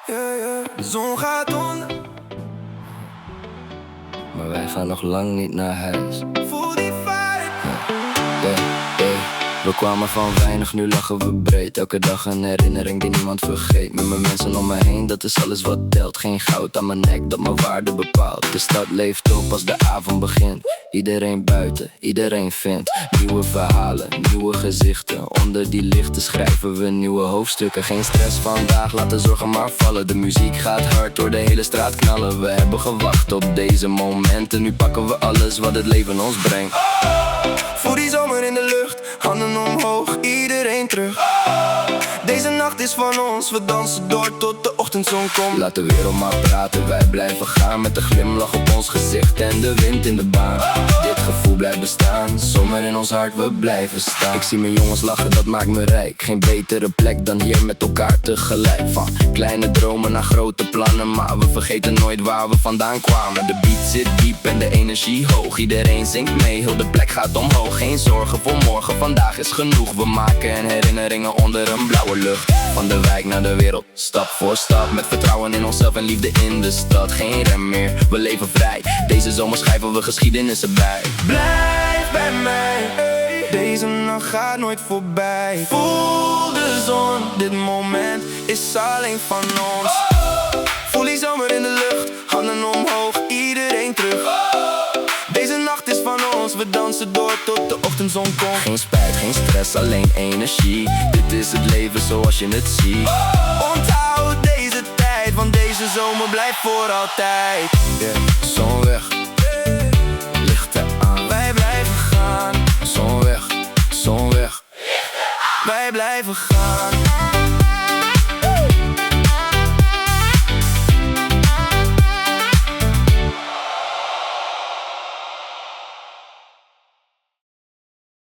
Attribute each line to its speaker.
Speaker 1: De zon gaat onder,
Speaker 2: maar wij gaan nog lang niet naar huis.
Speaker 1: voel die vibe.
Speaker 2: We kwamen van weinig, nu lachen we breed. Elke dag een herinnering die niemand vergeet. Met mijn mensen om me heen, dat is alles wat telt. Geen goud aan mijn nek, dat mijn waarde bepaalt. De stad leeft op als de avond begint. Iedereen buiten, iedereen vindt nieuwe verhalen, nieuwe gezichten. Onder die lichten schrijven we nieuwe hoofdstukken. Geen stress vandaag, laat de zorgen maar vallen. De muziek gaat hard, door de hele straat knallen. We hebben gewacht op deze momenten. Nu pakken we alles wat het leven ons brengt.
Speaker 1: Voel die zomer in de lucht, handen omhoog, iedereen terug. Deze nacht is van ons, we dansen door tot de ochtendzon komt.
Speaker 2: Laat de wereld maar praten, wij blijven gaan. Met een glimlach op ons gezicht en de wind in de baan. Dit gevoel blijft bestaan, zomer in ons hart, we blijven staan. Ik zie mijn jongens lachen, dat maakt me rijk. Geen betere plek dan hier met elkaar tegelijk. Van kleine dromen naar grote plannen, maar we vergeten nooit waar we vandaan kwamen. De beat zit diep en de energie hoog. Iedereen zingt mee, heel de plek gaat omhoog. Geen zorgen voor morgen, vandaag is genoeg. We maken herinneringen onder een blauwe lucht. Van de wijk naar de wereld, stap voor stap. Met vertrouwen in onszelf en liefde in de stad. Geen rem meer, we leven vrij. Deze zomer schrijven we geschiedenis erbij.
Speaker 1: Blijf bij mij, deze nacht gaat nooit voorbij. Voel de zon, dit moment is alleen van ons. Voel die zomer in de lucht, handen omhoog, iedereen terug. Deze nacht is van ons, we dansen door tot de ochtendzon komt.
Speaker 2: Geen spijt, geen stress, alleen energie. Dit is het leven zoals je het ziet.
Speaker 1: Onthoud deze tijd, want deze zomer blijft voor altijd.
Speaker 2: Zon weg, lichten aan.
Speaker 1: Wij blijven gaan,
Speaker 2: Zon weg, zon weg.
Speaker 1: wij blijven gaan.